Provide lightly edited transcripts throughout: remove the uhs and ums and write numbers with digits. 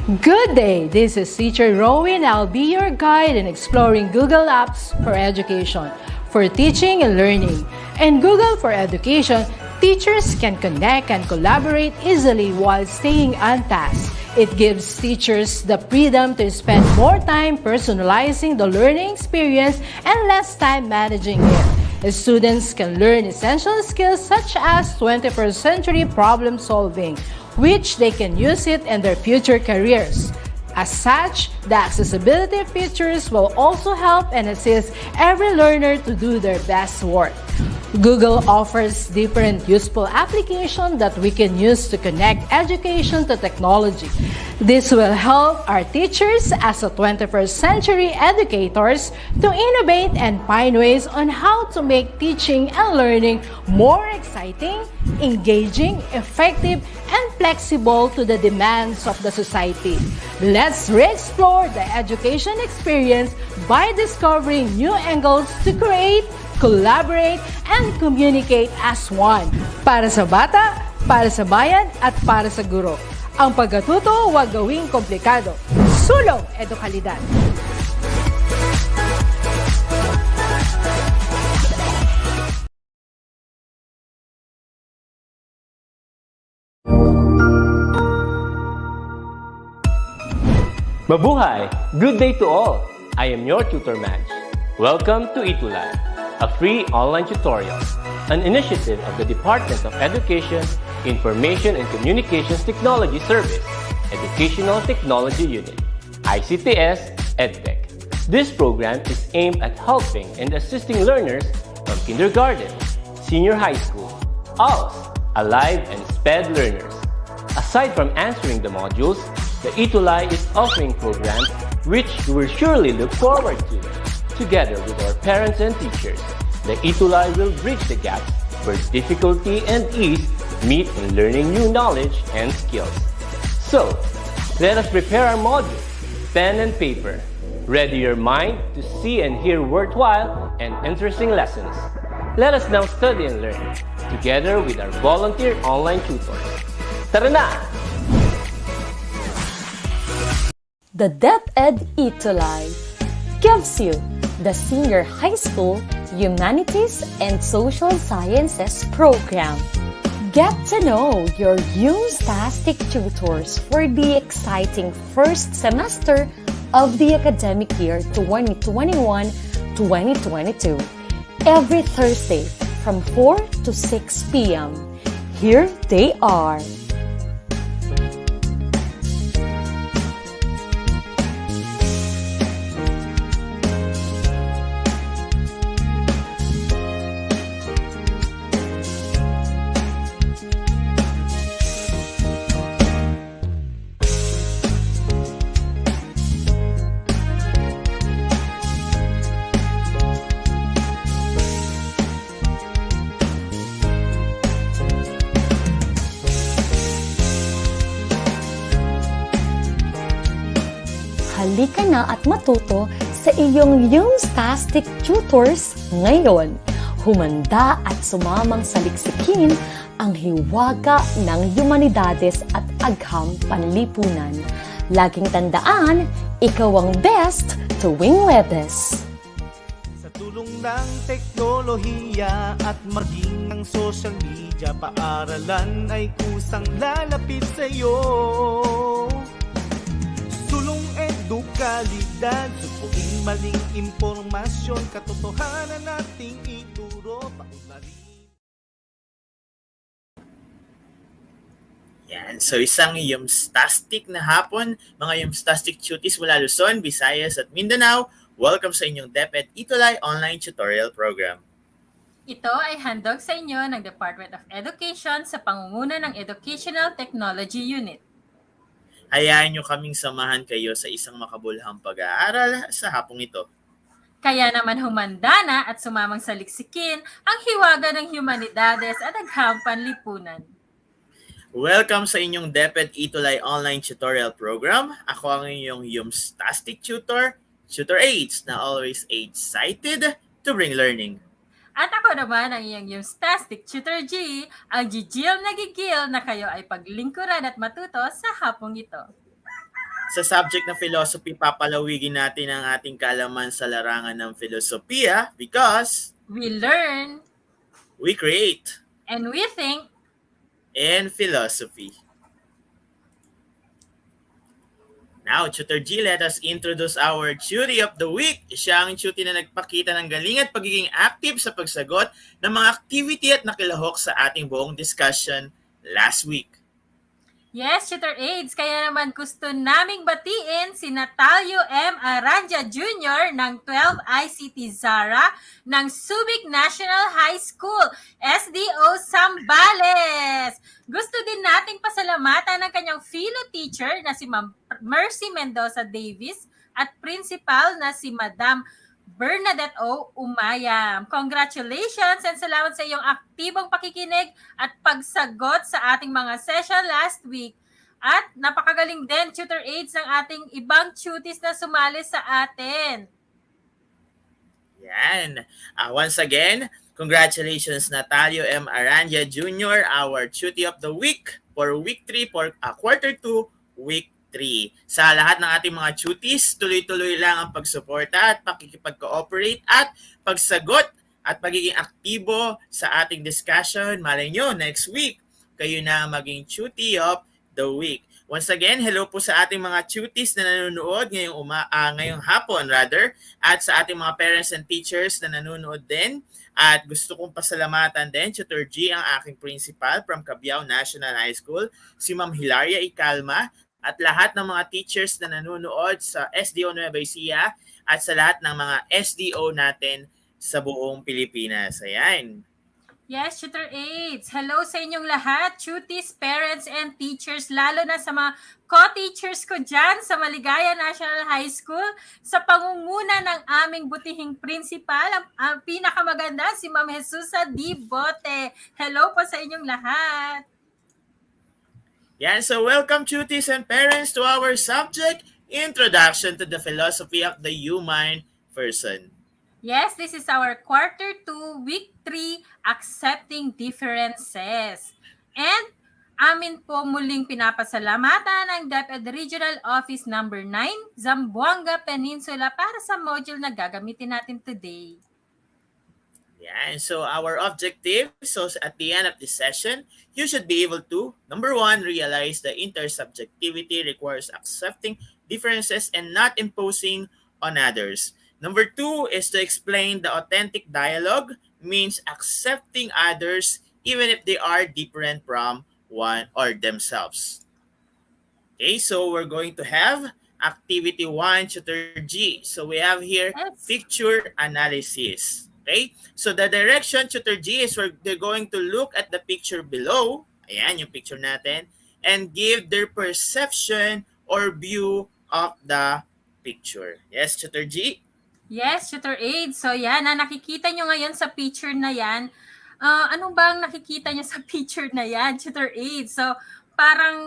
Good day! This is Teacher Rowan. I'll be your guide in exploring Google Apps for education, for teaching and learning. In Google for Education, teachers can connect and collaborate easily while staying on task. It gives teachers the freedom to spend more time personalizing the learning experience and less time managing it. Students can learn essential skills such as 21st century problem solving, which they can use it in their future careers. As such, the accessibility features will also help and assist every learner to do their best work. Google offers different useful applications that we can use to connect education to technology. This will help our teachers as a 21st century educators to innovate and find ways on how to make teaching and learning more exciting, engaging, effective, and flexible to the demands of the society. Let's re-explore the education experience by discovering new angles to create, collaborate, and communicate as one. Para sa bata, para sa bayan, at para sa guro. Ang pagkatuto huwag gawing komplikado. Sulong edukalidad. Mabuhay! Good day to all! I am your tutor Madge. Welcome to ETUlay, a free online tutorial, an initiative of the Department of Education, Information and Communications Technology Service, Educational Technology Unit, ICTS EdTech. This program is aimed at helping and assisting learners from kindergarten, senior high school, ALS, Alive and SPED learners. Aside from answering the modules, the ETUlay is offering programs which you will surely look forward to. Together with our parents and teachers, the ETUlay will bridge the gaps where difficulty and ease meet in learning new knowledge and skills. So, let us prepare our modules, pen and paper. Ready your mind to see and hear worthwhile and interesting lessons. Let us now study and learn, together with our volunteer online tutors. Tara na! The DepEd ETUlay gives you the Senior High School Humanities and Social Sciences program. Get to know your Ttastic Tutors for the exciting first semester of the academic year 2021-2022 every Thursday from 4 to 6 p.m. Here they are. Halika na at matuto sa iyong Ttastic Tutors ngayon. Humanda at sumamang saliksikin ang hiwaga ng humanidades at agham panlipunan. Laging tandaan, ikaw ang best tuwing Webes. Sa tulong ng teknolohiya at maging ng social media, paaralan ay kusang lalapit sa iyo. Sulong edukalidad, supuin maling impormasyon, katotohanan nating ituro, paunlarin. Yan. So isang Ttastic na hapon, mga Ttastic Tuties mula Luzon, Visayas at Mindanao. Welcome sa inyong DepEd ETUlay online tutorial program. Ito ay handog sa inyo ng Department of Education sa pangunguna ng Educational Technology Unit. Hayaan nyo kaming samahan kayo sa isang makabuluhang pag-aaral sa hapong ito. Kaya naman humanda na at sumamang saliksikin ang hiwaga ng humanidades at agham panlipunan. Welcome sa inyong DepEd ETUlay online tutorial program. Ako ang inyong Ttastic Tutor, Tutor H, na always excited to bring learning. At ako naman ang iyong Ttastic Tutor G, ang gigil na kayo ay paglingkuran at matuto sa hapong ito. Sa subject na philosophy, papalawigin natin ang ating kaalaman sa larangan ng filosofiya because We learn we create and we think. in philosophy. Now, Tutor G, let us introduce our tutor of the week. Siya ang tutor na nagpakita ng galing at pagiging active sa pagsagot ng mga activity at nakilahok sa ating buong discussion last week. Yes, Tutor Aids, kaya naman gusto naming batiin si Natalio M. Aranja Jr. ng 12 ICT Zara ng Subic National High School, SDO Zambales. Gusto din nating pasalamatan ng kanyang fellow teacher na si Ma'am Mercy Mendoza Davis at principal na si Madam Bernadette O. Umayam. Congratulations and salamat sa iyong aktibong pakikinig at pagsagot sa ating mga session last week. At napakagaling din, Tutor Aids, ng ating ibang tuties na sumali sa atin. Yan. Once again, congratulations Natalio M. Aranja Jr., our tutor of the week for week 3, for quarter 2, week 3. Sa lahat ng ating mga tuties, tuloy-tuloy lang ang pagsuporta at pakikipag-cooperate at pagsagot at pagiging aktibo sa ating discussion. Malay nyo, next week, kayo na maging tutor of the week. Once again, hello po sa ating mga tuties na nanonood ngayong hapon at sa ating mga parents and teachers na nanonood din. At gusto kong pasalamatan din, Tutor G, ang aking principal from Cabiao National High School, si Ma'am Hilaria Icalma, at lahat ng mga teachers na nanonood sa SDO Nueva Ecija at sa lahat ng mga SDO natin sa buong Pilipinas. Ayan. Yes, Tutor Aids. Hello sa inyong lahat, tuties, parents, and teachers, lalo na sa mga co-teachers ko dyan sa Maligaya National High School, sa pangunguna ng aming butihing principal, ang pinakamaganda, si Ma'am Jesusa D. Bote. Hello po sa inyong lahat. Yan, so welcome tuties and parents to our subject, Introduction to the Philosophy of the Human Person. Yes, this is our quarter 2, week 3, Accepting Differences. And amin po muling pinapasalamatan ang DepEd Regional Office number 9, Zamboanga Peninsula para sa module na gagamitin natin today. Yeah, so our objective, so at the end of this session, you should be able to, number 1, realize that intersubjectivity requires accepting differences and not imposing on others. Number 2 is to explain the authentic dialogue means accepting others even if they are different from one or themselves. Okay, so we're going to have activity 1, Tutor G. So we have here picture analysis. Okay, so the direction, Tutor G, is they're going to look at the picture below. Ayan, yung picture natin. And give their perception or view of the picture. Yes, Tutor G? Yes, Tutor Aids. So yan, nakikita nyo ngayon sa picture na yan. Ano bang nakikita nyo sa picture na yan, Tutor Aids? So parang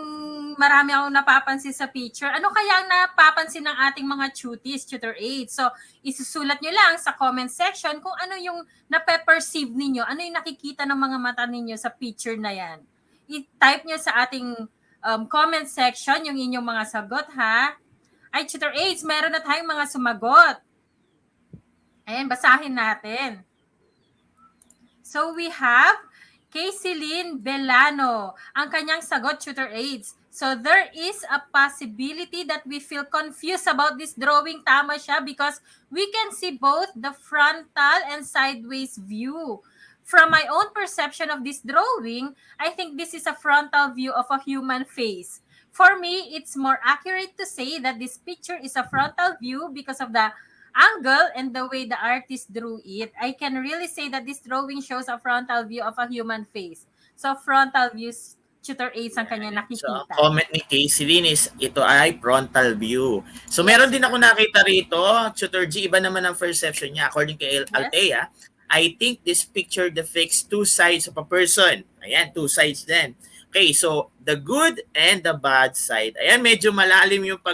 marami akong napapansin sa picture. Ano kaya ang napapansin ng ating mga tuties, Tutor Aids? So isusulat nyo lang sa comment section kung ano yung nape-perceive ninyo, ano yung nakikita ng mga mata ninyo sa picture na yan. I-type nyo sa ating comment section yung inyong mga sagot, ha? Ay, Tutor Aids, meron na tayong mga sumagot. Ayan, basahin natin. So we have Kayceline Belano. Ang kanyang sagot, Tutor Aids. So there is a possibility that we feel confused about this drawing. Tama siya because we can see both the frontal and sideways view. From my own perception of this drawing, I think this is a frontal view of a human face. For me, it's more accurate to say that this picture is a frontal view because of the angle and the way the artist drew it. I can really say that this drawing shows a frontal view of a human face. So frontal views, Tutor Aids ang kanya nakikita. So, comment ni Kayceline is ito ay frontal view. So meron din ako nakita rito, Tutor G, iba naman ang perception niya. According kay Althea, I think this picture depicts two sides of a person. Ayan, two sides din. Okay, so the good and the bad side. Ayan, medyo malalim yung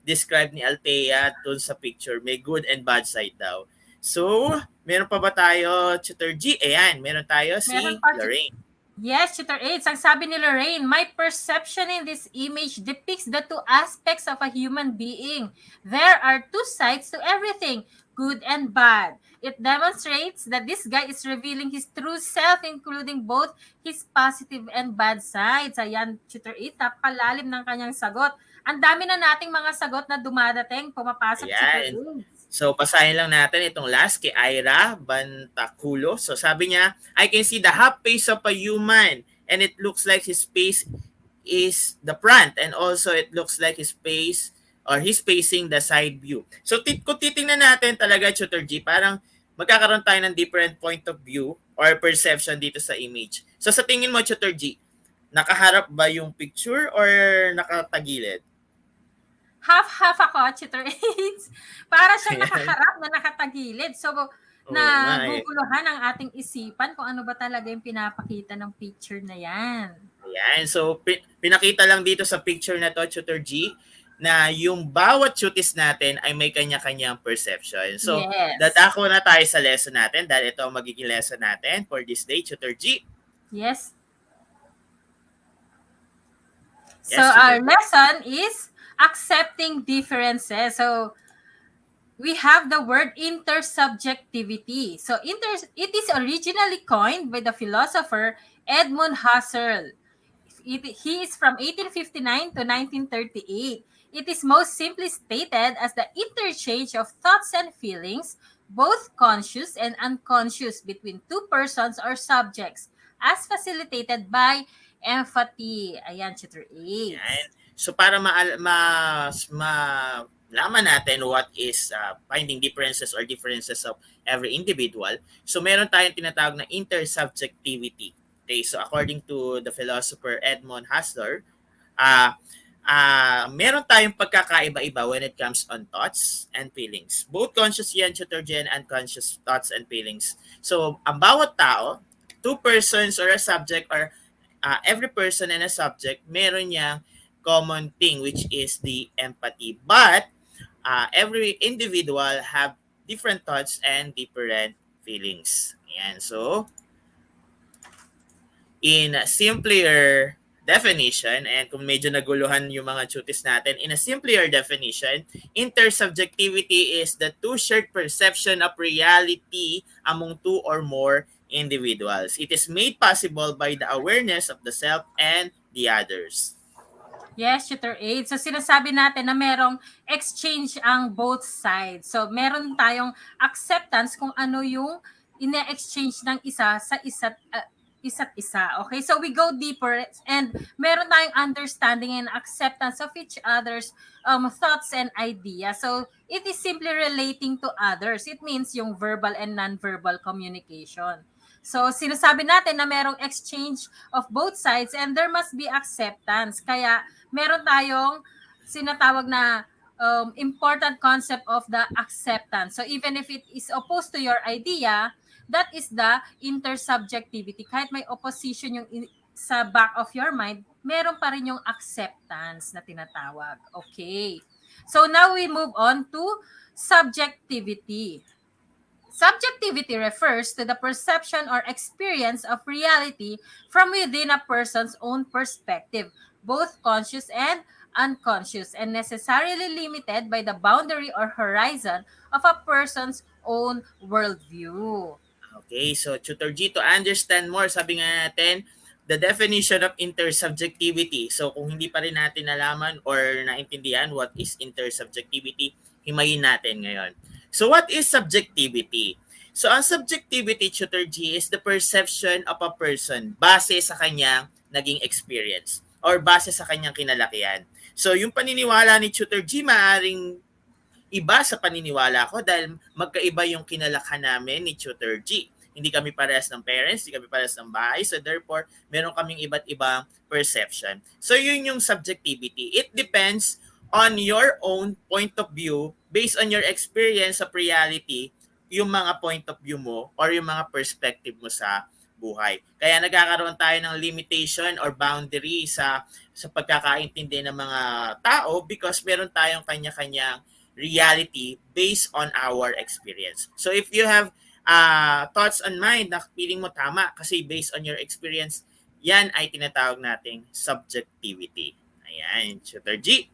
describe ni Althea dun sa picture. May good and bad side daw. So, meron pa ba tayo, Tutor G? Ayan, meron tayo si Lorraine. Yes, Tutor Aids. Ang sabi ni Lorraine, my perception in this image depicts the two aspects of a human being. There are two sides to everything, good and bad. It demonstrates that this guy is revealing his true self, including both his positive and bad sides. Ayan, Tutor Aids, napakalalim ng kanyang sagot. Ang dami na nating mga sagot na dumadating, pumapasok, Tutor Ayan. Aids. So, pasahin lang natin itong last kay Ira Bantaculo. So, sabi niya, I can see the half face of a human and it looks like his face is the front and also it looks like his face or he's facing the side view. So, kung titingnan natin talaga, Tutor G, parang magkakaroon tayo ng different point of view or perception dito sa image. So, sa tingin mo, Tutor G, nakaharap ba yung picture or nakatagilid? Half-half ako, Tutor Aids. Para siyang Ayan. nakaharap na nakatagilid. So, Oo nga eh. naguguluhan ang ating isipan kung ano ba talaga yung pinapakita ng picture na yan. Ayan. So, pinakita lang dito sa picture na to, Tutor G, na yung bawat cuties natin ay may kanya-kanyang perception. So, Yes. dadako na tayo sa lesson natin dahil ito ang magiging lesson natin for this day, Tutor G. Yes. Yes, So, our Tutor G. lesson is accepting differences. So, we have the word intersubjectivity. So, it is originally coined by the philosopher Edmund Husserl. He is from 1859 to 1938. It is most simply stated as the interchange of thoughts and feelings, both conscious and unconscious, between two persons or subjects, as facilitated by empathy. Ayan, Tutor A. Ayan. So, para malaman natin what is finding differences or differences of every individual, so meron tayong tinatawag na intersubjectivity. Okay, so according to the philosopher Edmund Husserl, meron tayong pagkakaiba-iba when it comes on thoughts and feelings. Both conscious yan, Tutor Jen, unconscious thoughts and feelings. So, ang bawat tao, two persons or a subject or every person and a subject, meron niyang common thing which is the empathy. But every individual have different thoughts and different feelings. Ayan. So, in a simpler definition, and kung medyo naguluhan yung mga tutis natin, in a simpler definition, intersubjectivity is the two shared perception of reality among two or more individuals. It is made possible by the awareness of the self and the others. Yes, Tutor Aid. So, sinasabi natin na merong exchange ang both sides. So, meron tayong acceptance kung ano yung ine-exchange ng isa sa isa't isa. Okay? So, we go deeper and meron tayong understanding and acceptance of each other's thoughts and ideas. So, it is simply relating to others. It means yung verbal and non-verbal communication. So, sinasabi natin na merong exchange of both sides and there must be acceptance. Kaya, meron tayong sinatawag na important concept of the acceptance. So, even if it is opposed to your idea, that is the intersubjectivity. Kahit may opposition yung sa back of your mind, meron pa rin yung acceptance na tinatawag. Okay. So, now we move on to subjectivity. Subjectivity refers to the perception or experience of reality from within a person's own perspective, both conscious and unconscious, and necessarily limited by the boundary or horizon of a person's own worldview. Okay, so Tutor G, to understand more, sabi nga natin, the definition of intersubjectivity. So kung hindi pa rin natin nalaman or naintindihan what is intersubjectivity, himayin natin ngayon. So what is subjectivity? So ang subjectivity, Tutor G, is the perception of a person base sa kanyang naging experience or base sa kanyang kinalakihan. So yung paniniwala ni Tutor G maaring iba sa paniniwala ko dahil magkaiba yung kinalakhan namin ni Tutor G. Hindi kami parehas ng parents, hindi kami parehas ng bahay, so therefore, meron kaming iba't ibang perception. So yun yung subjectivity. It depends on your own point of view based on your experience of reality, yung mga point of view mo or yung mga perspective mo sa buhay. Kaya nagkakaroon tayo ng limitation or boundary sa pagkakaintindi ng mga tao because meron tayong kanya-kanyang reality based on our experience. So if you have thoughts on mind na feeling mo tama kasi based on your experience, yan ay tinatawag nating subjectivity. Ayan, Tutor G.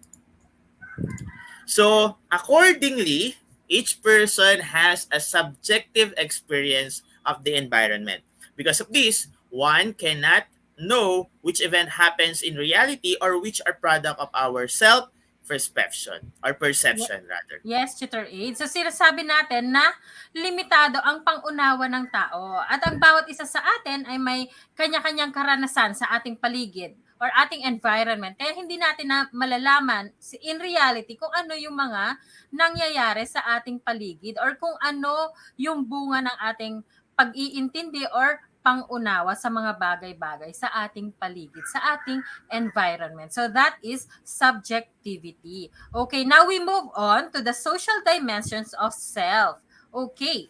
So, accordingly, each person has a subjective experience of the environment. Because of this, one cannot know which event happens in reality or which are product of our self-perception or perception rather. Yes, tutor aid. So sinasabi natin na limitado ang pangunawa ng tao at ang bawat isa sa atin ay may kanya-kanyang karanasan sa ating paligid or ating environment. Kaya hindi natin na malalaman in reality kung ano yung mga nangyayari sa ating paligid or kung ano yung bunga ng ating pag-iintindi or pangunawa sa mga bagay-bagay sa ating paligid, sa ating environment. So that is subjectivity. Okay, now we move on to the social dimensions of self. Okay,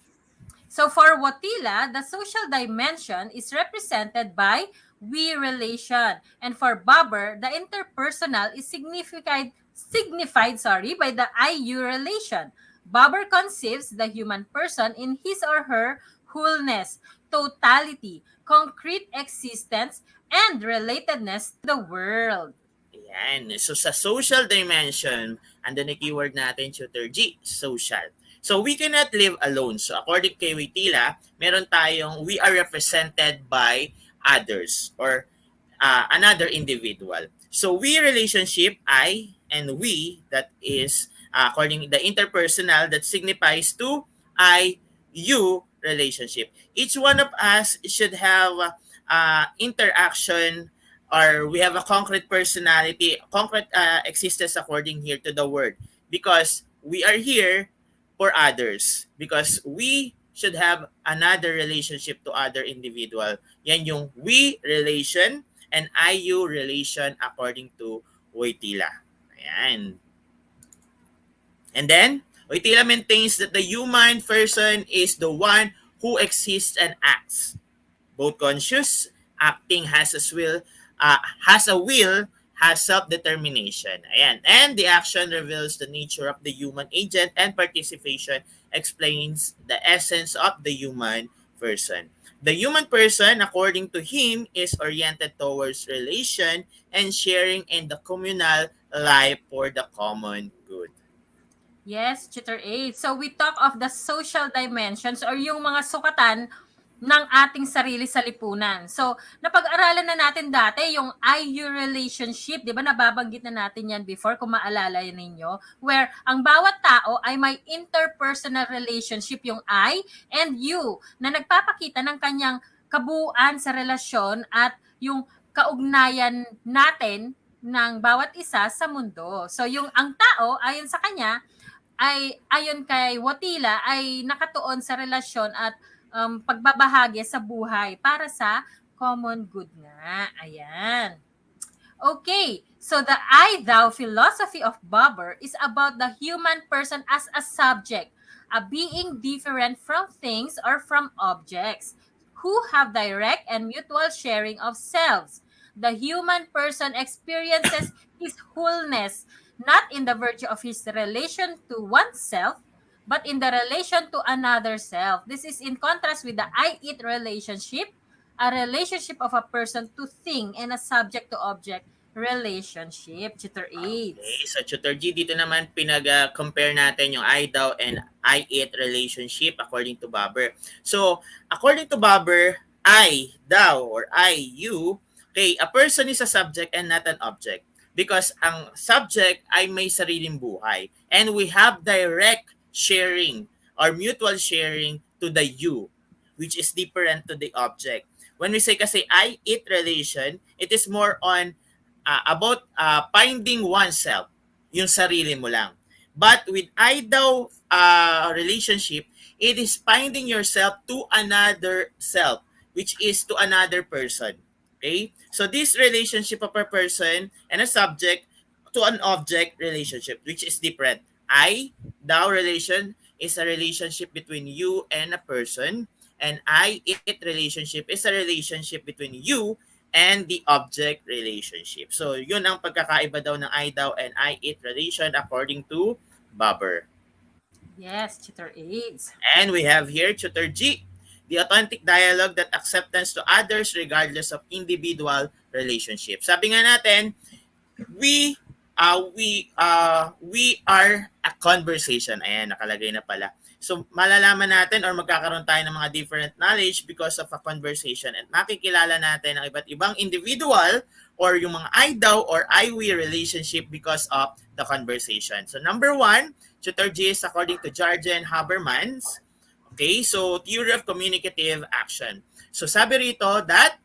so for Wotila, the social dimension is represented by we relation. And for Bobber, the interpersonal is signified by the I-you relation. Bobber conceives the human person in his or her wholeness, totality, concrete existence, and relatedness to the world. Ayan. So sa social dimension, andun na keyword natin, Tutor G, social. So we cannot live alone. So according kay Witila, meron tayong we are represented by others or another individual. So we relationship, I and we, that is according the interpersonal that signifies to I, you relationship. Each one of us should have interaction or we have a concrete personality, concrete existence according here to the word because we are here for others because we should have another relationship to other individual. Yan yung we relation and IU relation according to Wojtyla. Ayan. And then, Wojtyla maintains that the human person is the one who exists and acts. Both conscious, acting has a will, has self-determination. Ayan. And the action reveals the nature of the human agent and participation explains the essence of the human person. The human person, according to him, is oriented towards relation and sharing in the communal life for the common good. Yes, Tutor A. So we talk of the social dimensions or yung mga sukatan ng ating sarili sa lipunan. So, napag-aralan na natin dati yung I-you relationship, di ba? Nababanggit na natin yan before, kung maalala ninyo, where ang bawat tao ay may interpersonal relationship, yung I and you, na nagpapakita ng kanyang kabuuan sa relasyon at yung kaugnayan natin ng bawat isa sa mundo. So, yung ang tao, ayon sa kanya, ay ayon kay Wotila ay nakatuon sa relasyon at pagbabahagi sa buhay para sa common good nga. Ayan. Okay, so the I-thou philosophy of Buber is about the human person as a subject, a being different from things or from objects, who have direct and mutual sharing of selves. The human person experiences his wholeness, not in the virtue of his relation to oneself, but in the relation to another self. This is in contrast with the I-it relationship, a relationship of a person to thing and a subject to object relationship. Tutor Okay, AIDS. so Tutor G, dito naman pinag-compare natin yung I, thou, and I-it relationship according to Buber. So, according to Buber, I, thou, or I, you, okay, a person is a subject and not an object. Because ang subject ay may sariling buhay. And we have direct sharing or mutual sharing to the you, which is different to the object. When we say kasi I-it relation, it is more on about finding oneself, yung sarili mo lang. But with I-thou relationship, it is finding yourself to another self, which is to another person. Okay? So this relationship of a person and a subject to an object relationship, which is different. I-thou relation is a relationship between you and a person, and I-it relationship is a relationship between you and the object relationship. So, yun ang pagkakaiba daw ng I-thou and I-it relation according to Buber. Yes, Tutor AIDS. And we have here Tutor G. the authentic dialogue that acceptance to others regardless of individual relationship. Sabi nga natin, we we are a conversation. Ayan, nakalagay na pala. So, malalaman natin or magkakaroon tayo ng mga different knowledge because of a conversation at makikilala natin ang iba't ibang individual or yung mga I thou or I-we relationship because of the conversation. So, number one, Tutor G is according to Jargon Habermas. Okay, so theory of communicative action. So, sabi rito that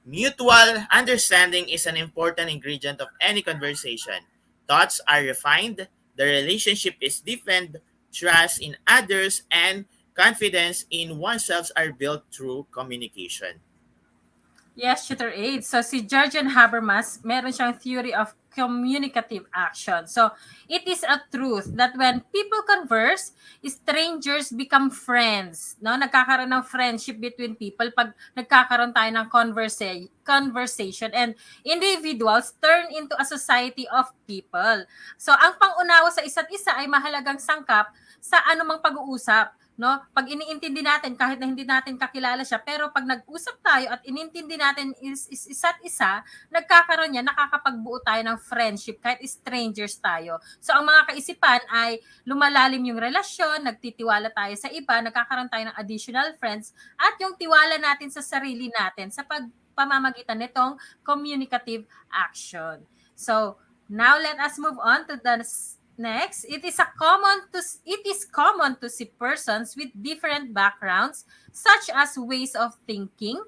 mutual understanding is an important ingredient of any conversation. Thoughts are refined, the relationship is deepened, trust in others, and confidence in oneself are built through communication. Yes, Tutor Aid. So si Jurgen Habermas, meron siyang theory of communicative action. So it is a truth that when people converse, strangers become friends. No, nagkakaroon ng friendship between people pag nagkakaroon tayo ng conversation, and individuals turn into a society of people. So ang pangunawa sa isa't isa ay mahalagang sangkap sa anumang pag-uusap. No, pag iniintindi natin kahit na hindi natin kakilala siya, pero pag nag-usap tayo at inintindi natin is isa't isa, nagkakaroon niya, nakakapagbuo tayo ng friendship kahit strangers tayo. So ang mga kaisipan ay lumalalim yung relasyon, nagtitiwala tayo sa iba, nagkakaroon tayo ng additional friends, at yung tiwala natin sa sarili natin sa pamamagitan nitong communicative action. So now let us move on to the next. It is common to see persons with different backgrounds, such as ways of thinking,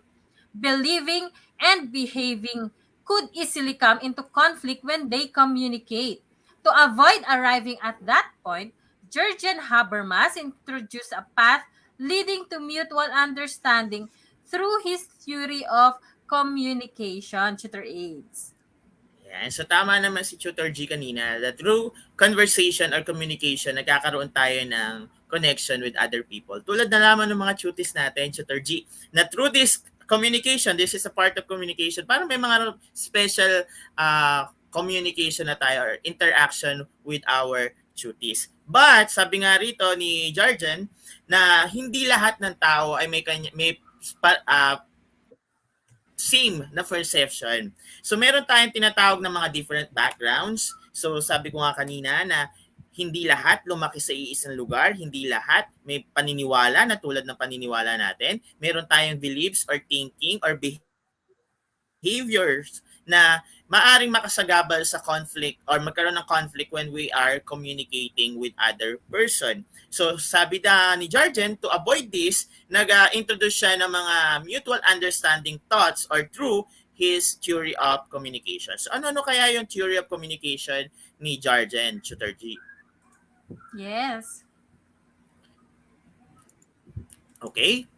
believing, and behaving could easily come into conflict when they communicate. To avoid arriving at that point, Jurgen Habermas introduced a path leading to mutual understanding through his theory of communication, tutor aids. Yan. So tama naman si Tutor G kanina that through conversation or communication, nagkakaroon tayo ng connection with other people. Tulad na lamang ng mga tutis natin, Tutor G, na through this communication, this is a part of communication, parang may mga special communication na tayo or interaction with our tutis. But sabi nga rito ni Jargon na hindi lahat ng tao ay may same na perception. So meron tayong tinatawag ng mga different backgrounds. So sabi ko nga kanina na hindi lahat lumaki sa iisang lugar, hindi lahat may paniniwala na tulad ng paniniwala natin. Meron tayong beliefs or thinking or behaviors na maaring makasagabal sa conflict or magkaroon ng conflict when we are communicating with other person. So sabi ni Jargon, to avoid this, nag-introduce siya ng mga mutual understanding thoughts or through his theory of communication. So ano kaya yung theory of communication ni Jargon, Tutor G? Yes. Okay.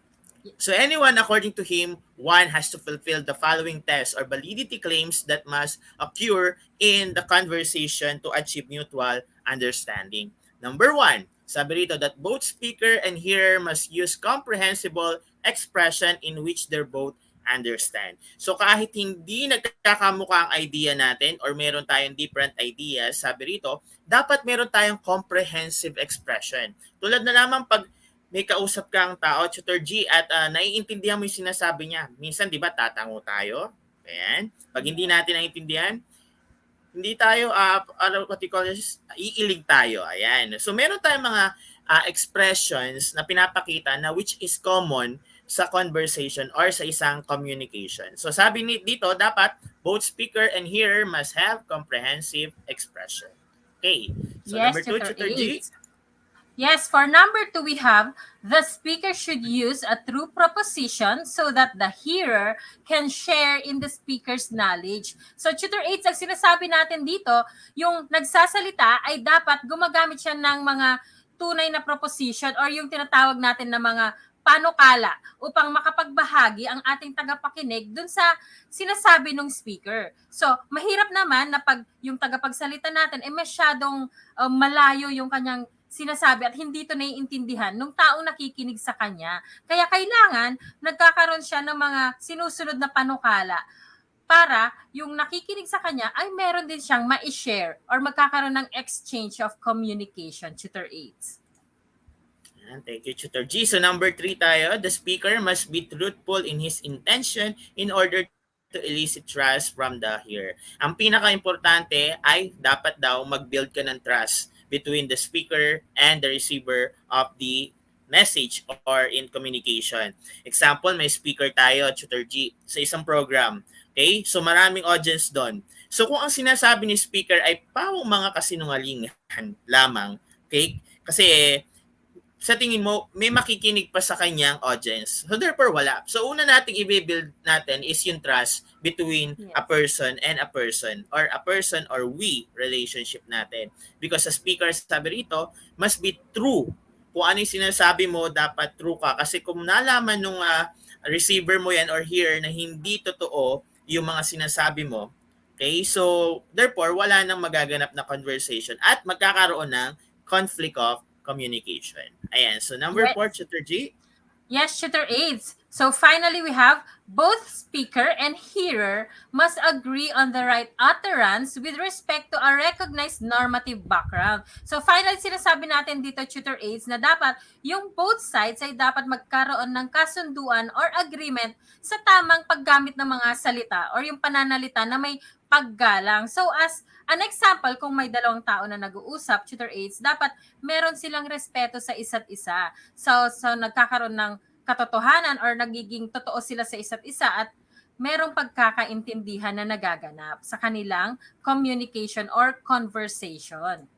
So anyone, according to him, one has to fulfill the following tests or validity claims that must occur in the conversation to achieve mutual understanding. Number one, sabi rito that both speaker and hearer must use comprehensible expression in which they're both understand. So kahit hindi nagkakamukha ang idea natin or meron tayong different ideas, sabi rito, dapat meron tayong comprehensive expression. Tulad na lamang pag may kausap kang tao, Tutor G, at naiintindihan mo yung sinasabi niya. Minsan, di ba, tatango tayo? Ayan. Pag hindi natin naiintindihan, hindi tayo, what you call this, iilig tayo. Ayan. So, meron tayong mga expressions na pinapakita na which is common sa conversation or sa isang communication. So, sabi dito, dapat both speaker and hearer must have comprehensive expression. Okay. So, yes, number 2, Tutor G. Yes, for number 2, we have the speaker should use a true proposition so that the hearer can share in the speaker's knowledge. So, Tutor Aids, ang sinasabi natin dito, yung nagsasalita ay dapat gumagamit siya ng mga tunay na proposition or yung tinatawag natin na mga panukala upang makapagbahagi ang ating tagapakinig dun sa sinasabi ng speaker. So, mahirap naman na pag yung tagapagsalita natin ay masyadong malayo yung kanyang sinasabi at hindi ito naiintindihan ng taong nakikinig sa kanya. Kaya kailangan nagkakaroon siya ng mga sinusunod na panukala para yung nakikinig sa kanya ay meron din siyang ma-share or magkakaroon ng exchange of communication, Tutor Aids. And thank you, Tutor G. So number 3 tayo, the speaker must be truthful in his intention in order to elicit trust from the hearer. Ang pinaka-importante ay dapat daw mag-build ka ng trust between the speaker and the receiver of the message or in communication. Example, may speaker tayo, Tutor G, sa isang program. Okay? So maraming audience doon. So kung ang sinasabi ni speaker ay pawang mga kasinungalingan lamang, okay? Kasi sa tingin mo, may makikinig pa sa kanyang audience. So therefore, wala. So una nating i-build natin is yung trust between a Yes. person and a person or a person or we relationship natin. Because sa speaker, sabi rito, must be true. Kung ano yung sinasabi mo, dapat true ka. Kasi kung nalaman nung receiver mo yan or hearer na hindi totoo yung mga sinasabi mo, okay, so therefore, wala nang magaganap na conversation at magkakaroon ng conflict of communication. Ayan. So number 4, Yes. Tutor G. Yes, tutor aids. So finally, we have both speaker and hearer must agree on the right utterance with respect to a recognized normative background. So finally, sinasabi natin dito, tutor aids, na dapat yung both sides ay dapat magkaroon ng kasunduan or agreement sa tamang paggamit ng mga salita or yung pananalita na may paggalang. So as an example, kung may dalawang tao na nag-uusap, tutor aids, dapat meron silang respeto sa isa't isa. So nagkakaroon ng katotohanan or nagiging totoo sila sa isa't isa at merong pagkakaintindihan na nagaganap sa kanilang communication or conversation.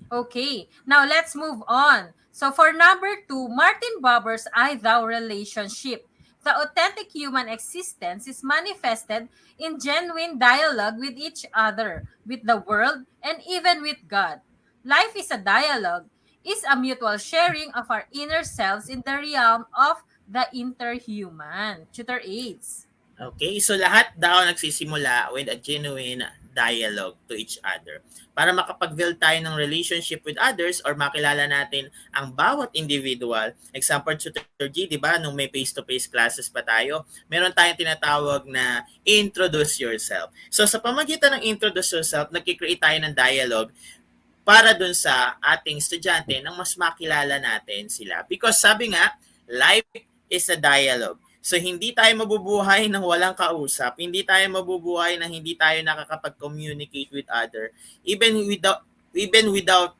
Okay, now let's move on. So for number 2, Martin Buber's I-thou relationship. The authentic human existence is manifested in genuine dialogue with each other, with the world, and even with God. Life is a dialogue, is a mutual sharing of our inner selves in the realm of the interhuman. Tutor aids. Okay, so lahat daw nagsisimula with a genuine dialogue to each other. Para makapag-build tayo ng relationship with others or makilala natin ang bawat individual. Example, Tutor G, di ba, nung may face-to-face classes pa tayo, meron tayong tinatawag na introduce yourself. So sa pamagitan ng introduce yourself, nagkikreate tayo ng dialogue para dun sa ating estudyante nang mas makilala natin sila. Because sabi nga, life is a dialogue. So hindi tayo mabubuhay nang walang kausap, hindi tayo mabubuhay nang hindi tayo nakakapag-communicate with other, even without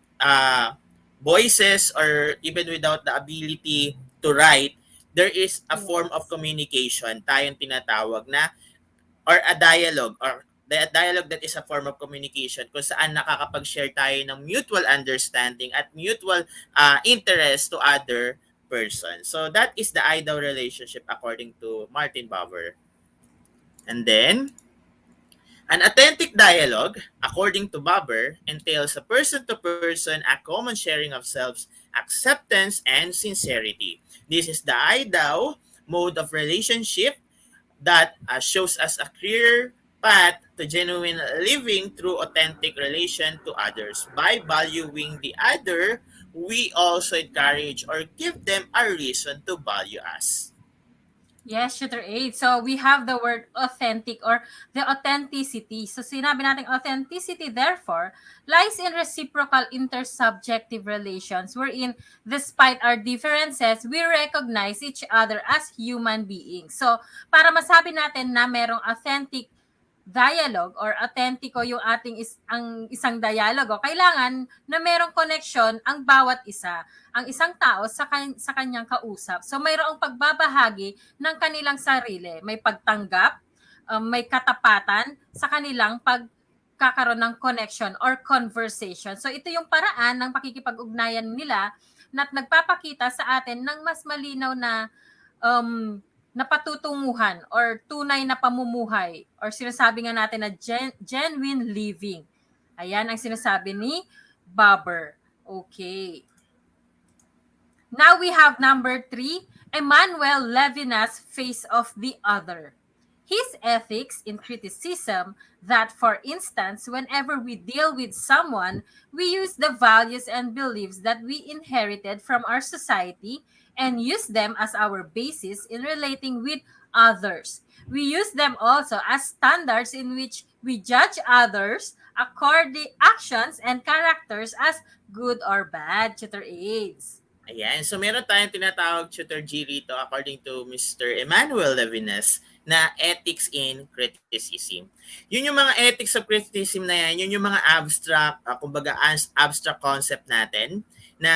voices or even without the ability to write, there is a form of communication tayong tinatawag na or a dialogue or the dialogue that is a form of communication kung saan nakakapag-share tayo ng mutual understanding at mutual interest to other person. So that is the ideal relationship according to Martin Buber. And then, an authentic dialogue, according to Buber, entails a person-to-person, a common sharing of selves, acceptance, and sincerity. This is the ideal mode of relationship that shows us a clear path to genuine living through authentic relation to others. By valuing the other, we also encourage or give them a reason to value us. Yes, shooter 8. So we have the word authentic or the authenticity. So sinabi natin authenticity therefore lies in reciprocal intersubjective relations wherein despite our differences, we recognize each other as human beings. So para masabi natin na merong authentic dialogue or autentiko yung ang isang dialogo, kailangan na merong connection ang bawat isa, ang isang tao sa kanyang kausap. So mayroong pagbabahagi ng kanilang sarili, may pagtanggap, may katapatan sa kanilang pagkakaroon ng connection or conversation. So ito yung paraan ng pakikipag-ugnayan nila na nagpapakita sa atin ng mas malinaw na na patutunguhan or tunay na pamumuhay or sinasabi nga natin na genuine living. Ayan ang sinasabi ni Buber. Okay. Now we have number 3, Emmanuel Levinas' Face of the Other. His ethics in criticism that, for instance, whenever we deal with someone, we use the values and beliefs that we inherited from our society and use them as our basis in relating with others. We use them also as standards in which we judge others according actions and characters as good or bad. Tutor aids. Ayan. So meron tayong tinatawag tutor G rito according to Mr. Emmanuel Levinas na ethics in criticism. Yun yung mga ethics of criticism na yan, yun yung mga abstract, kumbaga abstract concept natin na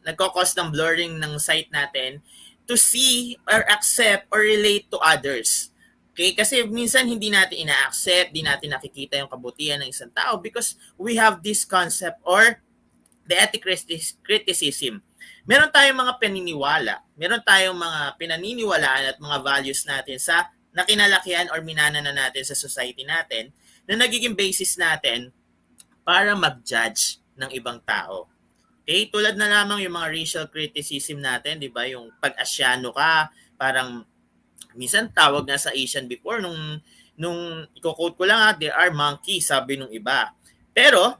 nagkakos ng blurring ng sight natin to see or accept or relate to others. Okay? Kasi minsan hindi natin ina-accept, hindi natin nakikita yung kabutihan ng isang tao because we have this concept or the ethic criticism. Meron tayong mga paniniwala, meron tayong mga pinaniniwalaan at mga values natin sa nakinalakihan or minana natin sa society natin na nagiging basis natin para mag-judge ng ibang tao. Okay? Tulad na lamang yung mga racial criticism natin, di ba? Yung pag-Asyano ka, parang minsan tawag nga sa Asian before, nung i-quote ko lang they are monkeys, sabi nung iba. Pero,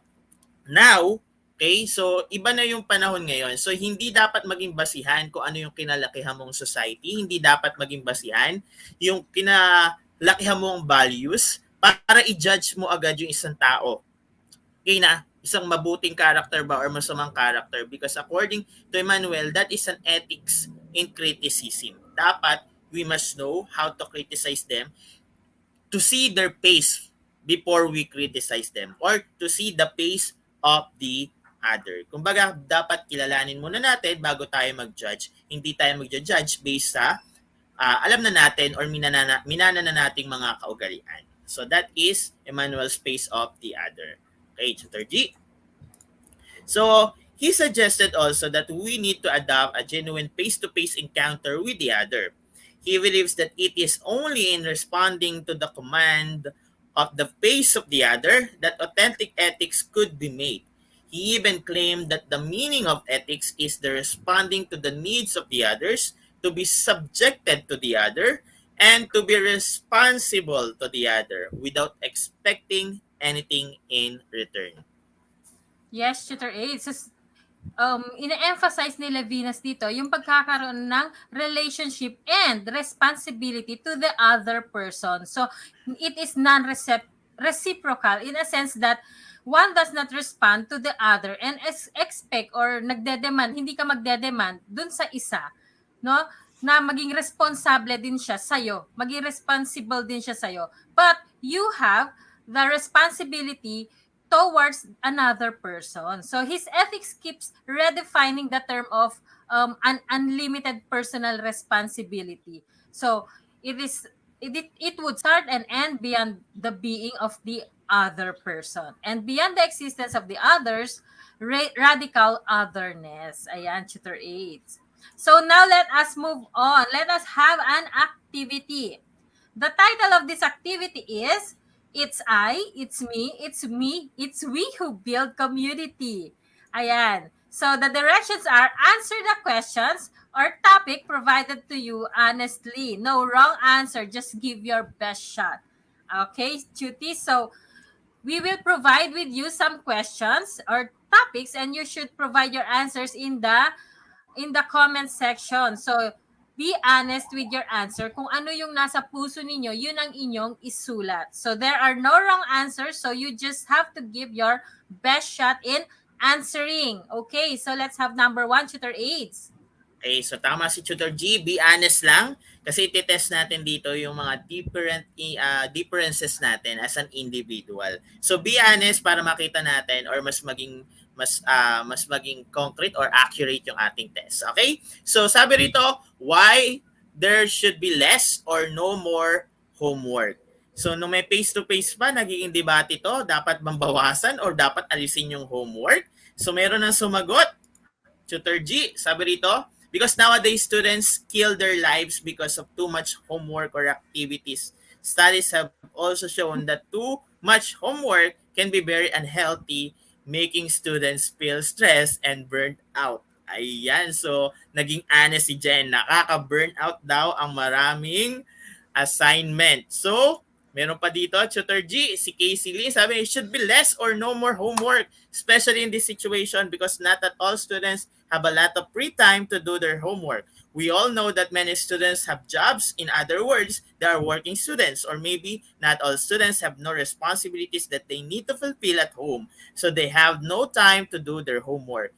now, okay, so iba na yung panahon ngayon. So hindi dapat maging basihan kung ano yung kinalakihan mong society, hindi dapat maging basihan yung kinalakihan mong values para i-judge mo agad yung isang tao. Okay na, isang mabuting character ba or masamang character because according to Emmanuel, that is an ethics in criticism. Dapat we must know how to criticize them to see their pace before we criticize them or to see the pace of the other. Kumbaga, dapat kilalanin muna natin bago tayo mag-judge. Hindi tayo mag-judge based sa alam na natin or minana na nating mga kaugalian. So that is Emmanuel's pace of the other. Okay, Tutor G. So, he suggested also that we need to adopt a genuine face-to-face encounter with the other. He believes that it is only in responding to the command of the face of the other that authentic ethics could be made. He even claimed that the meaning of ethics is the responding to the needs of the others, to be subjected to the other, and to be responsible to the other without expecting anything in return. Yes, Tutor A. So, ina-emphasize ni Levinas dito yung pagkakaroon ng relationship and responsibility to the other person. So, it is non-reciprocal in a sense that one does not respond to the other and expect or nagde-demand, hindi ka magde-demand dun sa isa, no? Na maging responsable din siya sa'yo. Maging responsible din siya sa'yo. But you have the responsibility towards another person. So his ethics keeps redefining the term of an unlimited personal responsibility. So it would start and end beyond the being of the other person and beyond the existence of the others, radical otherness. Ayan, Tutor 8. So now let us move on. Let us have an activity. The title of this activity is It's I, it's me, it's we who build community. Ayan. So the directions are answer the questions or topic provided to you honestly. No wrong answer. Just give your best shot. Okay, Tuti? So we will provide with you some questions or topics and you should provide your answers in the comment section. So be honest with your answer. Kung ano yung nasa puso ninyo, yun ang inyong isulat. So there are no wrong answers. So you just have to give your best shot in answering. Okay, so let's have number 1, Tutor AIDS. Okay, so tama si Tutor G. Be honest lang kasi ititest natin dito yung mga differences natin as an individual. So be honest para makita natin or mas maging concrete or accurate yung ating test. Okay? So sabi rito, why there should be less or no more homework. So nung may face-to-face pa, nagiging debate ito, dapat bang bawasan or dapat alisin yung homework? So meron ng sumagot, Tutor G, sabi rito, because nowadays students kill their lives because of too much homework or activities. Studies have also shown that too much homework can be very unhealthy, making students feel stressed and burnt out. Ayan, so naging honest si Jen, nakaka-burn out daw ang maraming assignment. So, meron pa dito, Tutor G, si Casey Lee, sabi, it should be less or no more homework, especially in this situation because not at all students have a lot of free time to do their homework. We all know that many students have jobs. In other words, they are working students, or maybe not all students have no responsibilities that they need to fulfill at home. So they have no time to do their homework.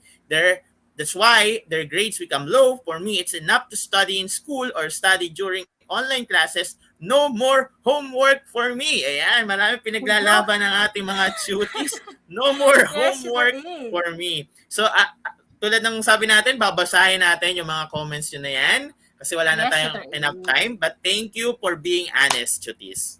That's why their grades become low. For me, it's enough to study in school or study during online classes. No more homework for me. Ayan, marami Wow. pinaglalaban ng ating mga cuties. No more Yes, Tutor homework 8. for me. So, tulad ng sabi natin, babasahin natin yung mga comments yun na yan kasi wala na Yes, tayong Tutor enough 8. time. But thank you for being honest, cuties.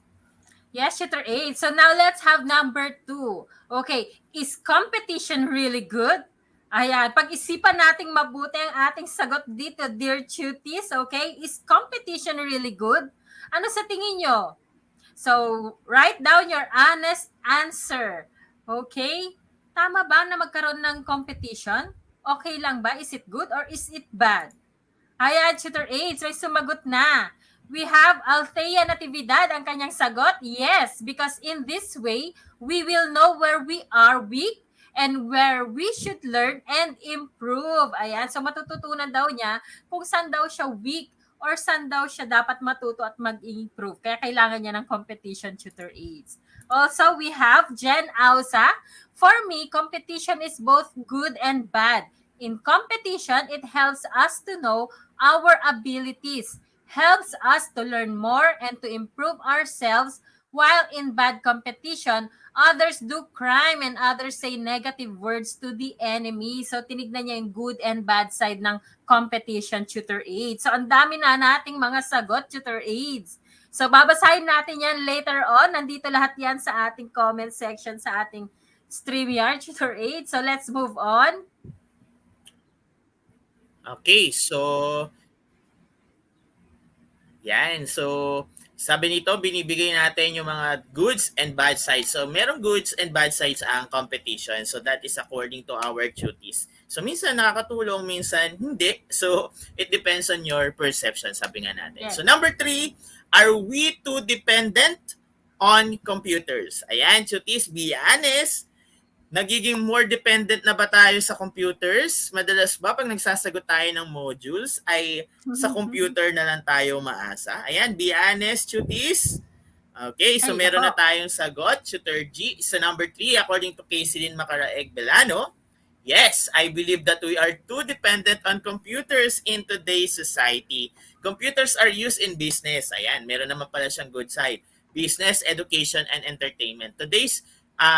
Yes, Tutor 8. So now let's have number 2. Okay, is competition really good? Ayan, pag-isipan nating mabuti ang ating sagot dito, dear cuties. Okay, is competition really good? Ano sa tingin nyo? So, write down your honest answer. Okay? Tama ba na magkaroon ng competition? Okay lang ba? Is it good or is it bad? Ayan, Tutor 8, may sumagot na. We have Althea Natividad, ang kanyang sagot. Yes, because in this way, we will know where we are weak and where we should learn and improve. Ayan, so matututunan daw niya kung saan daw siya weak or saan daw siya dapat matuto at mag-improve. Kaya kailangan niya ng competition, Tutor 8. Also, we have Jen Ausa. For me, competition is both good and bad. In competition, it helps us to know our abilities, helps us to learn more and to improve ourselves, while in bad competition, others do crime and others say negative words to the enemy. So, tinignan niya yung good and bad side ng competition, Tutor Aids. So, ang dami na nating mga sagot, Tutor Aids. So, babasahin natin yan later on. Nandito lahat yan sa ating comment section sa ating StreamYard, Tutor Aids. So, let's move on. Okay, so yan. So, sabi nito, binibigay natin yung mga goods and bad sides. So, merong goods and bad sides ang competition. So, that is according to our duties. So, minsan nakakatulong, minsan hindi. So, it depends on your perception, sabi nga natin. Yes. So, number 3, are we too dependent on computers? Ayan, cuties, be honest. Nagiging more dependent na ba tayo sa computers? Madalas ba pag nagsasagot tayo ng modules ay sa computer na lang tayo maasa? Ayan, be honest, cuties. Okay, so Ay, meron na ako. tayong sagot, Tutor G. So number 3, according to Kaysilin Macaraeg Belano, yes, I believe that we are too dependent on computers in today's society. Computers are used in business. Ayan, meron naman pala siyang good side. Business, education, and entertainment. Today's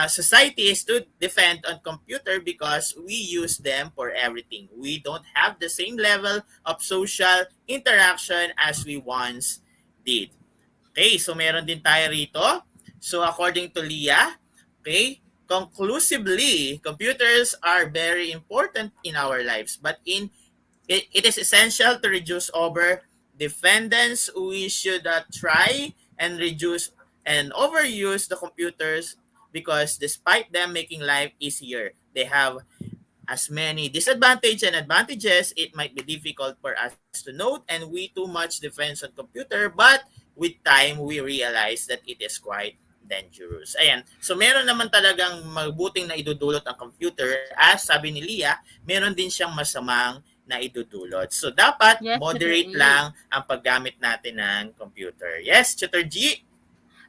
society is to depend on computer because we use them for everything. We don't have the same level of social interaction as we once did. Okay, so meron din tayo rito. So according to Leah, okay, conclusively, computers are very important in our lives, but it is essential to reduce over dependence. We should try and reduce and overuse the computers because despite them making life easier, they have as many disadvantages and advantages. It might be difficult for us to note, and we too much depends on computer, but with time, we realize that it is quite dangerous. Ayan. So, meron naman talagang mabuting na idudulot ang computer. As sabi ni Leah, meron din siyang masamang na idudulot. So, dapat Yes, Tutor moderate A. lang ang paggamit natin ng computer. Yes, Tutor G?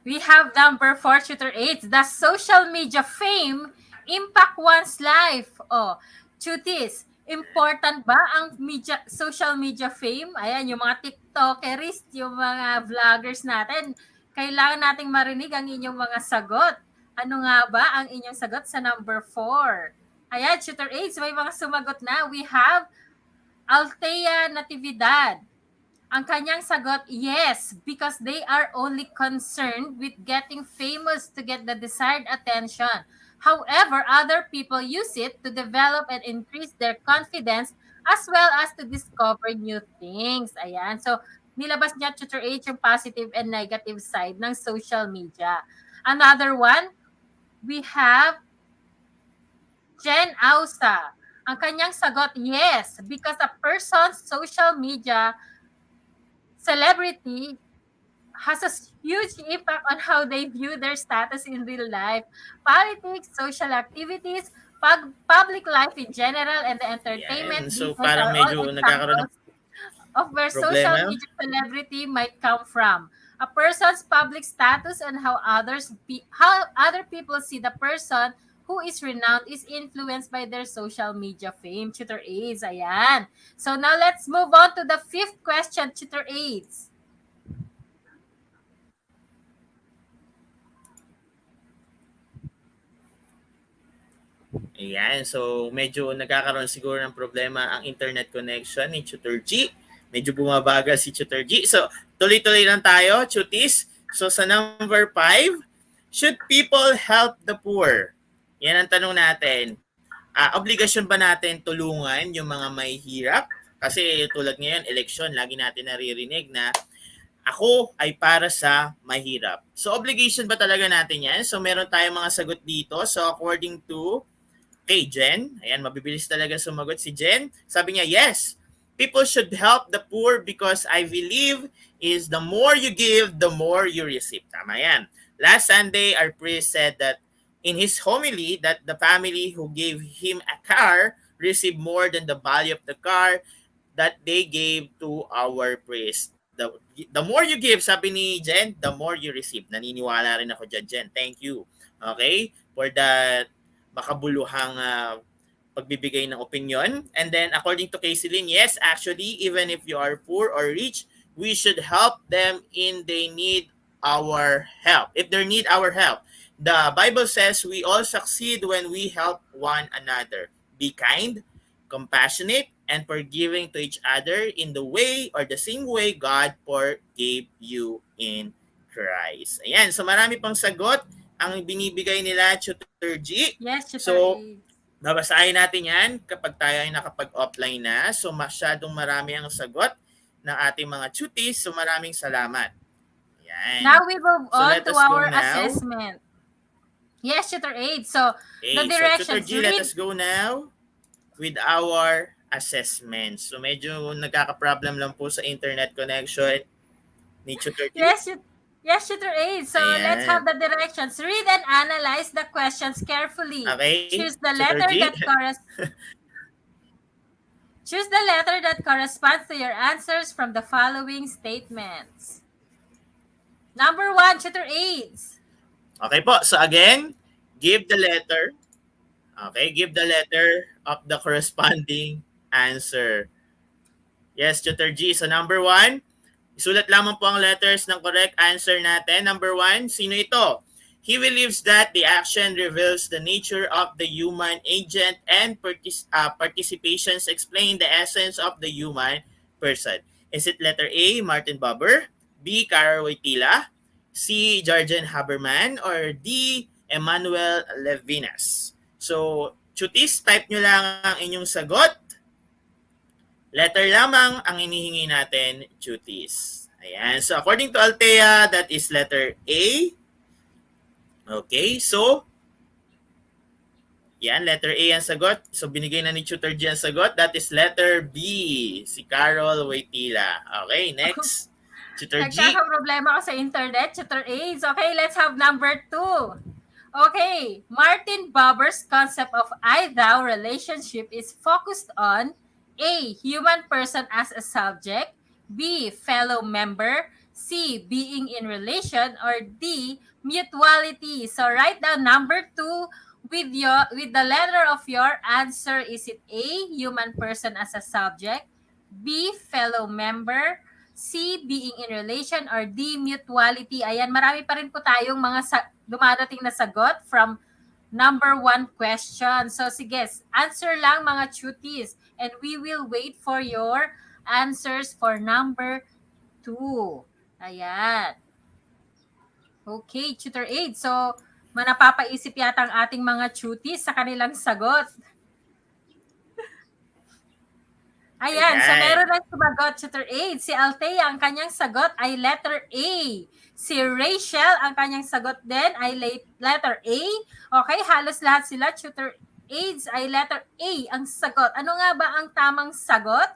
We have number 4, Tutor 8. Does social media fame impact one's life? Oh, Tutis, important ba ang social media fame? Ayan, yung mga TikTokers, yung mga vloggers natin. Kailangan nating marinig ang inyong mga sagot. Ano nga ba ang inyong sagot sa number 4? Ayan, Tutor 8, may mga sumagot na. We have Althea Natividad. Ang kanyang sagot, yes, because they are only concerned with getting famous to get the desired attention. However, other people use it to develop and increase their confidence as well as to discover new things. Ayan. So, nilabas niya, Tutor H, yung positive and negative side ng social media. Another one, we have Jen Ausa. Ang kanyang sagot, yes, because a person's social media celebrity has a huge impact on how they view their status in real life. Politics, social activities, public life in general, and the Yan. entertainment So, business parang are all medyo nagkakaroon ng examples of where social problema. media celebrity might come from. A person's public status and how other people see the person who is renowned is influenced by their social media fame. Tutor Aids, ayan. So now let's move on to the fifth question, Tutor Aids. Ayan, so medyo nagkakaroon siguro ng problema ang internet connection ni Tutor G. Medyo bumabagal si Tutor G. So, tuloy-tuloy lang tayo, Chutis. So, sa number 5, should people help the poor? Yan ang tanong natin. Obligasyon ba natin tulungan yung mga may hirap? Kasi tulad ngayon, election, lagi natin naririnig na ako ay para sa mahirap. So, obligation ba talaga natin yan? So, meron tayong mga sagot dito. So, according to kay Jen. Ayan, mabibilis talaga sumagot si Jen. Sabi niya, yes, people should help the poor because I believe is the more you give, the more you receive. Tama yan. Last Sunday, our priest said that in his homily that the family who gave him a car received more than the value of the car that they gave to our priest. The more you give, sabi ni Jen, the more you receive. Naniniwala rin ako dyan, Jen. Thank you. Okay? For that makabuluhang pagbibigay ng opinion. And then according to Kaysilin, yes, actually, even if you are poor or rich, we should help them in they need our help. If they need our help. The Bible says we all succeed when we help one another. Be kind, compassionate, and forgiving to each other in the way or the same way God forgave you in Christ. Ayan, so marami pang sagot ang binibigay nila, Tutor G. Yes, Tutor So, Aids. babasahin natin yan kapag tayo ay nakapag-offline na. So, masyadong marami ang sagot ng ating mga tuties. So, maraming salamat. Yan. Now we move So, on let to us go our now. assessment. Yes, Tutor Aids. So, Okay, the so Tutor directions. G, let us go now with our assessment. So, medyo nagkaka-problem lang po sa internet connection ni Tutor G. Yes, Tutor Aids. So let's have the directions. Read and analyze the questions carefully. Okay. Choose the Tutor letter G. Choose the letter that corresponds to your answers from the following statements. Number 1, Tutor Aids. Okay po. So again, give the letter. Okay, give the letter of the corresponding answer. Yes, Tutor G. So number 1, isulat lamang po ang letters ng correct answer natin. Number 1, sino ito? He believes that the action reveals the nature of the human agent and participations explain the essence of the human person. Is it letter A, Martin Buber, B, Carol Wojtyla, C, Jarjan Haberman, or D, Emmanuel Levinas? So, chutis, type nyo lang ang inyong sagot. Letter lamang ang inihingi natin, chutis. Ayan. So, according to Althea, that is letter A. Okay. So, yan, letter A ang sagot. So, binigay na ni Tutor G ang sagot. That is letter B, si Carol Wojtyla. Okay, next. Tutor G. Nagkakaproblema ako sa internet, Tutor Aids. Okay, let's have number 2. Okay, Martin Buber's concept of I-thou relationship is focused on A, human person as a subject, B, fellow member, C, being in relation, or D, mutuality. So write down number 2 with the letter of your answer. Is it A, human person as a subject, B, fellow member, C, being in relation, or D, mutuality? Ayan, marami pa rin po tayong mga dumadating na sagot from number 1 question. So sige, answer lang mga cuties. And we will wait for your answers for number 2. Ayan. Okay, Tutor Aid. So, manapapaisip yata ang ating mga cuties sa kanilang sagot. Ayan, so meron lang sumagot, Tutor Aid. Si Althea, ang kanyang sagot ay letter A. Si Rachel, ang kanyang sagot din ay letter A. Okay, halos lahat sila, Tutor Aids ay letter A ang sagot. Ano nga ba ang tamang sagot?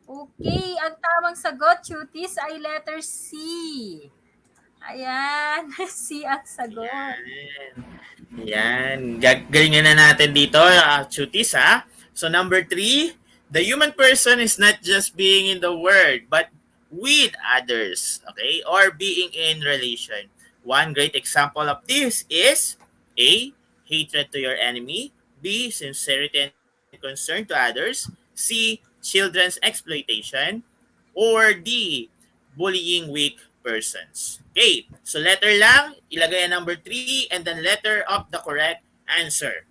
Okay, ang tamang sagot, cuties, ay letter C. Ayan, C ang sagot. Yan. Galingan na natin dito, cuties, ha? So, number 3, the human person is not just being in the world, but with others, okay? Or being in relation. One great example of this is A, hatred to your enemy. B. Sincerity and concern to others. C. Children's exploitation. Or D. Bullying weak persons. Okay, so letter lang, ilagay ang number 3 and then letter of the correct answer.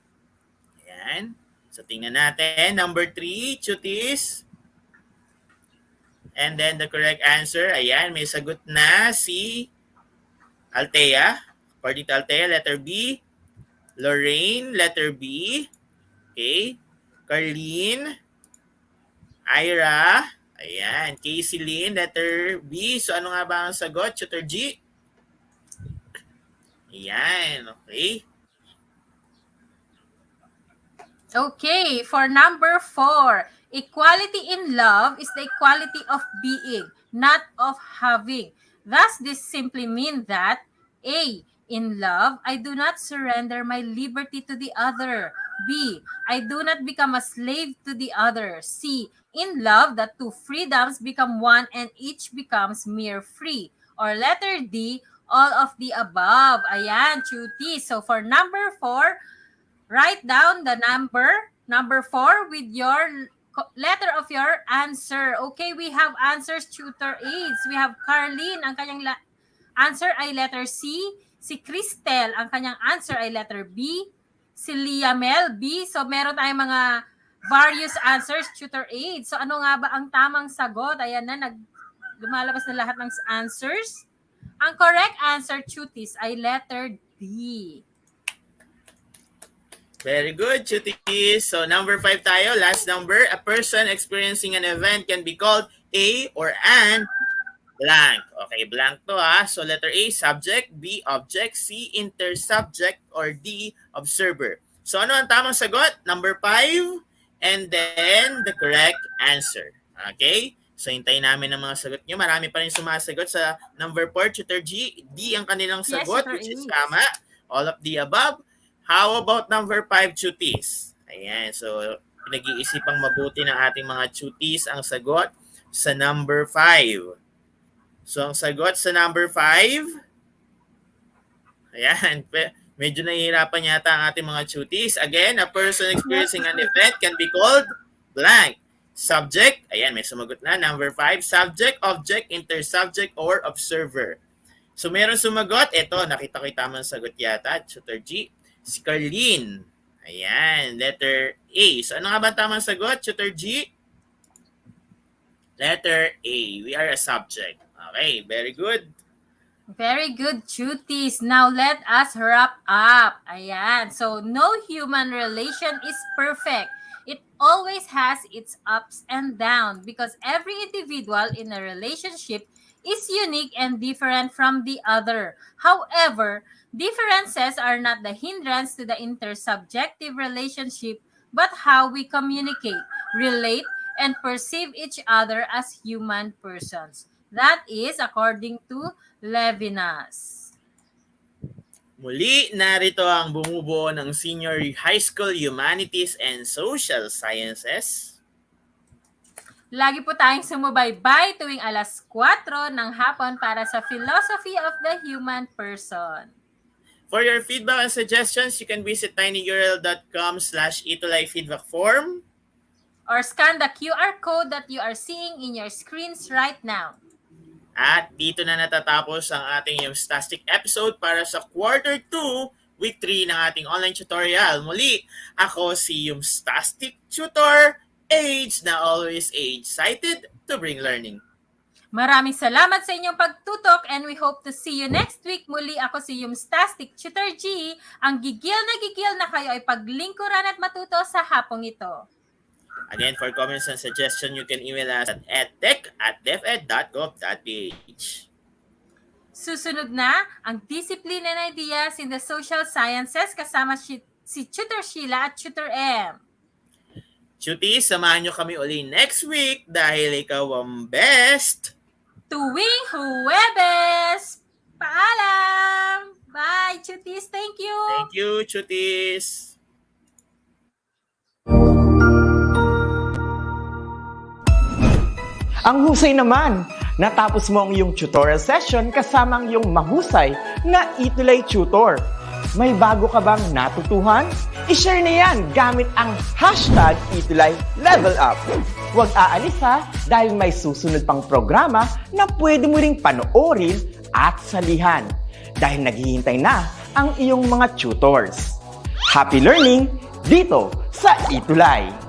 Ayan. So tingnan natin, number 3, Chutis. And then the correct answer, ayan, may sagot na si Althea. According to Althea, letter B. Lorraine, letter B. Okay. Carlene. Ira. Ayan. Casey Lynn, letter B. So ano nga ba ang sagot? Tutor G? Ayan. Okay. Okay, for number 4, equality in love is the equality of being, not of having. Thus, this simply means that A. In love, I do not surrender my liberty to the other. B. I do not become a slave to the other. C. In love, the two freedoms become one and each becomes mere free. Or letter D, all of the above. Ayan, Chuti. So for number 4, write down the number 4 with your letter of your answer. Okay, we have answers, tutor aids. We have Carlene, ang kanyang answer ay letter C. Si Cristel, ang kanyang answer ay letter B. Si Liamel, B. So meron tayong mga various answers, tutor aids. So ano nga ba ang tamang sagot? Ayan na, lumalabas na lahat ng answers. Ang correct answer, Chutis, ay letter D. Very good, Chutis. So number 5 tayo, last number. A person experiencing an event can be called a or an blank. Okay, blank to ha. So letter A, subject. B, object. C, intersubject. Or D, observer. So ano ang tamang sagot? Number 5. And then the correct answer. Okay? So hintayin namin ang mga sagot nyo. Marami pa rin sumasagot sa number 4, Tutor G. D ang kanilang sagot, Yes, which is tama. All of the above. How about number 5, Chutis? Ayan, so pinag-iisipang mabuti ng ating mga Chutis ang sagot sa number 5. So ang sagot sa number 5, ayan, medyo nahihirapan yata ang ating mga Chutis. Again, a person experiencing an event can be called blank. Subject, ayan, may sumagot na. Number 5, subject, object, intersubject, or observer. So meron sumagot, ito, nakita ko yung tamang sagot yata, Tutor G. Si Carlene. Ayan, letter A. So ano nga ba tamang sagot, Tutor G? Letter A. We are a subject. Okay, very good. Very good, Chutis. Now let us wrap up. Ayan. So no human relation is perfect. It always has its ups and downs because every individual in a relationship is unique and different from the other. However, differences are not the hindrance to the intersubjective relationship, but how we communicate, relate, and perceive each other as human persons. That is according to Levinas. Muli, narito ang bumubuo ng Senior High School Humanities and Social Sciences. Lagi po tayong sumubaybay tuwing alas 4 ng hapon para sa Philosophy of the Human Person. For your feedback and suggestions, you can visit tinyurl.com/ETUlay feedback form. Or scan the QR code that you are seeing in your screens right now. At dito na natatapos ang ating Ttastic episode para sa Quarter 2, Week 3 ng ating online tutorial. Muli, ako si Ttastic Tutor, age na always excited to bring learning. Maraming salamat sa inyong pagtutok and we hope to see you next week. Muli ako si Ttastic Tutor G, ang gigil na kayo ay paglingkuran at matuto sa hapong ito. Again, for comments and suggestions, you can email us at edtech@deped.gov.ph. Susunod na ang Discipline and Ideas in the Social Sciences kasama si Tutor Sheila at Tutor M. Chuti, samahan nyo kami uli next week dahil ikaw ang best. Tuwing Huwebes! Paalam! Bye, Chutis! Thank you! Thank you, Chutis! Ang husay naman! Natapos mo ang iyong tutorial session kasama ang iyong mahusay na ETUlay tutor. May bago ka bang natutuhan? I-share na yan gamit ang hashtag ETUlay Level Up. Huwag aalis ha, dahil may susunod pang programa na pwede mo ring panoorin at salihan. Dahil naghihintay na ang iyong mga tutors. Happy learning dito sa ETUlay!